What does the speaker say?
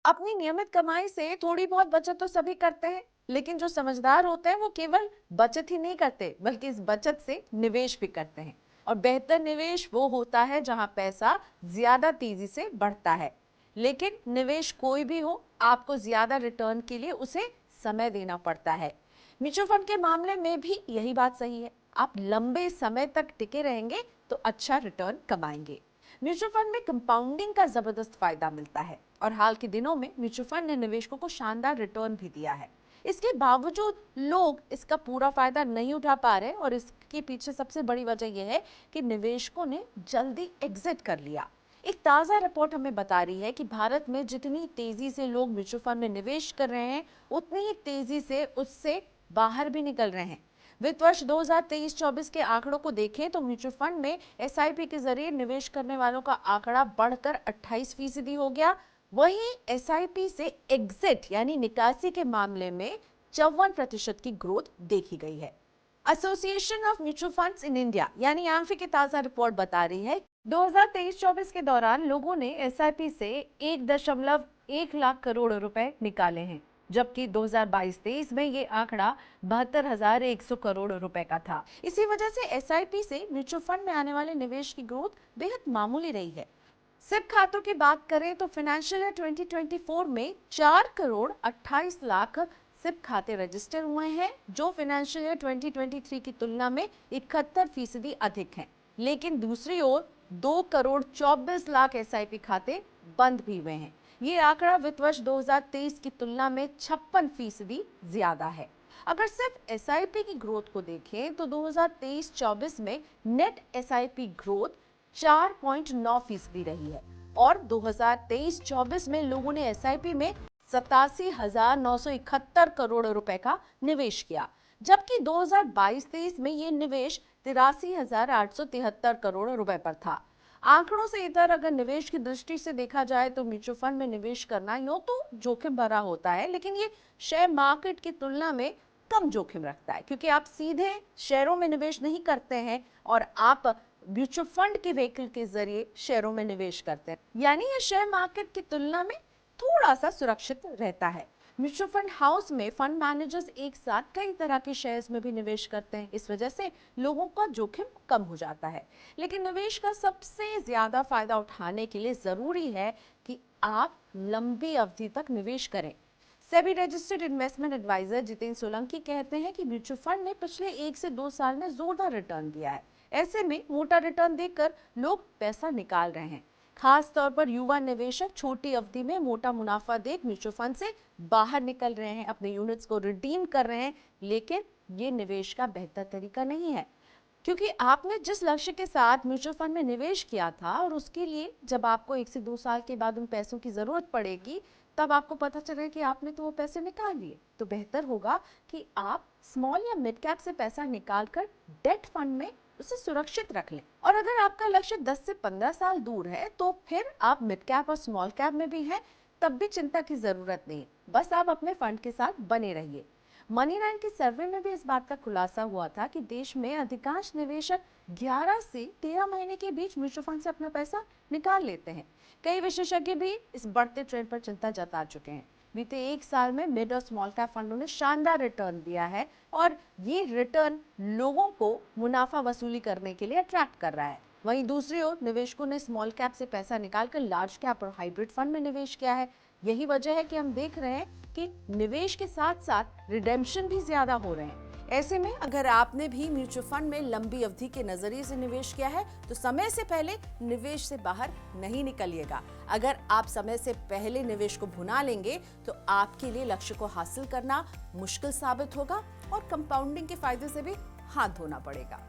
अपनी नियमित कमाई से थोड़ी बहुत बचत तो सभी करते हैं, लेकिन जो समझदार होते हैं वो केवल बचत ही नहीं करते बल्कि इस बचत से निवेश भी करते हैं। और बेहतर निवेश वो होता है जहां पैसा ज्यादा तेजी से बढ़ता है। लेकिन निवेश कोई भी हो, आपको ज्यादा रिटर्न के लिए उसे समय देना पड़ता है। म्यूचुअल फंड के मामले में भी यही बात सही है। आप लंबे समय तक टिके रहेंगे तो अच्छा रिटर्न कमाएंगे। म्यूचुअल फंड में कंपाउंडिंग का जबरदस्त फायदा मिलता है और हाल के दिनों में म्यूचुअल फंड ने निवेशकों को शानदार रिटर्न भी दिया है। इसके बावजूद लोग इसका पूरा फायदा नहीं उठा पा रहे और इसके पीछे सबसे बड़ी वजह यह है कि निवेशकों ने जल्दी एग्जिट कर लिया। एक ताजा रिपोर्ट हमें बता रही है कि भारत में जितनी तेजी से लोग म्यूचुअल फंड में निवेश कर रहे हैं, उतनी ही तेजी से उससे बाहर भी निकल रहे हैं। वित्त वर्ष 2023-24 के आंकड़ों को देखें तो म्यूचुअल फंड में एसआईपी के जरिए निवेश करने वालों का आंकड़ा बढ़कर 28% हो गया। वहीं एसआईपी से एग्जिट यानी निकासी के मामले में 54% की ग्रोथ देखी गई है। Association of mutual funds in India यानी एम्फी की ताजा रिपोर्ट बता रही है 2023-24 के दौरान लोगों ने एसआईपी से 1.1 लाख करोड़ रुपए निकाले हैं, जबकि 2022-23 में ये आंकड़ा 72,100 करोड़ रुपए का था। इसी वजह से एसआईपी से म्यूचुअल फंड में आने वाले निवेश की ग्रोथ बेहद मामूली रही है। सिप खातों की बात करें तो फाइनेंशियल ईयर 2024 में 4 करोड़ 28 लाख सिप खाते रजिस्टर हुए हैं, जो फाइनेंशियल ईयर 2023 की तुलना में 71% अधिक हैं। लेकिन दूसरी ओर 2 करोड़ 24 लाख एसआईपी खाते बंद भी हुए हैं। ये आंकड़ा वित्त वर्ष 2023 की तुलना में 56% ज्यादा है। अगर सिर्फ एसआईपी की ग्रोथ को देखें तो 2023-24 में नेट एसआईपी ग्रोथ 4.9% रही है और 2023-24 में लोगों ने एसआईपी में 87,971 करोड़ रुपए का निवेश किया, जबकि 2022-23 में ये निवेश 83,873 करोड़ रुपए पर था। आंकड़ों से इधर अगर निवेश की दृष्टि से देखा जाए तो म्यूचुअल फंड में निवेश करना यूं तो जोखिम भरा होता है, लेकिन ये शेयर मार्केट की तुलना में कम जोखिम रखता है, क्योंकि आप सीधे शेयरों में निवेश नहीं करते हैं और आप म्यूचुअल फंड के व्हीकल के जरिए शेयरों में निवेश करते हैं, यानी ये शेयर मार्केट की तुलना में थोड़ा सा सुरक्षित रहता है। म्यूचुअल फंड हाउस में फंड मैनेजर्स एक साथ कई तरह के शेयर्स में भी निवेश करते हैं, इस वजह से लोगों का जोखिम कम हो जाता है। लेकिन निवेश का सबसे ज्यादा फायदा उठाने के लिए जरूरी है कि आप लंबी अवधि तक निवेश करें। SEBI registered investment advisor Jitendra Solanki कहते हैं कि म्यूचुअल फंड ने पिछले 1 से 2 साल में जोरदार रिटर्न दिया है। ऐसे में मोटा रिटर्न देखकर लोग पैसा निकाल रहे हैं। खास तौर पर युवा निवेशक छोटी अवधि में मोटा मुनाफा देख म्यूचुअल फंड से बाहर निकल रहे हैं, अपने यूनिट्स को रिडीम कर रहे हैं। लेकिन ये निवेश का बेहतर तरीका नहीं है, क्योंकि आपने जिस लक्ष्य के साथ म्यूचुअल फंड में निवेश किया था और उसके लिए जब आपको 1 से 2 साल के बाद उन पैसों की जरूरत पड़ेगी, तब आपको पता चले कि आपने तो वो पैसे निकाल लिए, तो बेहतर होगा कि आप स्मॉल या मिड कैप से पैसा निकालकर डेट फंड में उसे सुरक्षित रख लें। और अगर आपका लक्ष्य 10 से 15 साल दूर है तो फिर आप मिड कैप और स्मॉल कैप में भी हैं, तब भी चिंता की जरूरत नहीं, बस आप अपने फंड के साथ बने रहिए। मनी लाइन के सर्वे में भी इस बात का खुलासा हुआ था कि देश में अधिकांश निवेशक 11 से 13 महीने के बीच म्यूचुअल फंड से अपना पैसा निकाल लेते हैं। कई विशेषज्ञ भी इस बढ़ते ट्रेंड पर चिंता जता चुके हैं। बीते 1 साल में मिड और स्मॉल कैप फंडों ने शानदार रिटर्न दिया है और ये रिटर्न लोगों को मुनाफा वसूली करने के लिए अट्रैक्ट कर रहा है। वहीं दूसरी ओर निवेशकों ने स्मॉल कैप से पैसा निकालकर लार्ज कैप और हाइब्रिड फंड में निवेश किया है। यही वजह है कि हम देख रहे हैं कि निवेश के साथ साथ रिडेम्पशन भी ज्यादा हो रहे हैं। ऐसे में अगर आपने भी म्यूचुअल फंड में लंबी अवधि के नजरिए से निवेश किया है तो समय से पहले निवेश से बाहर नहीं निकलिएगा। अगर आप समय से पहले निवेश को भुना लेंगे तो आपके लिए लक्ष्य को हासिल करना मुश्किल साबित होगा और कंपाउंडिंग के फायदे से भी हाथ धोना पड़ेगा।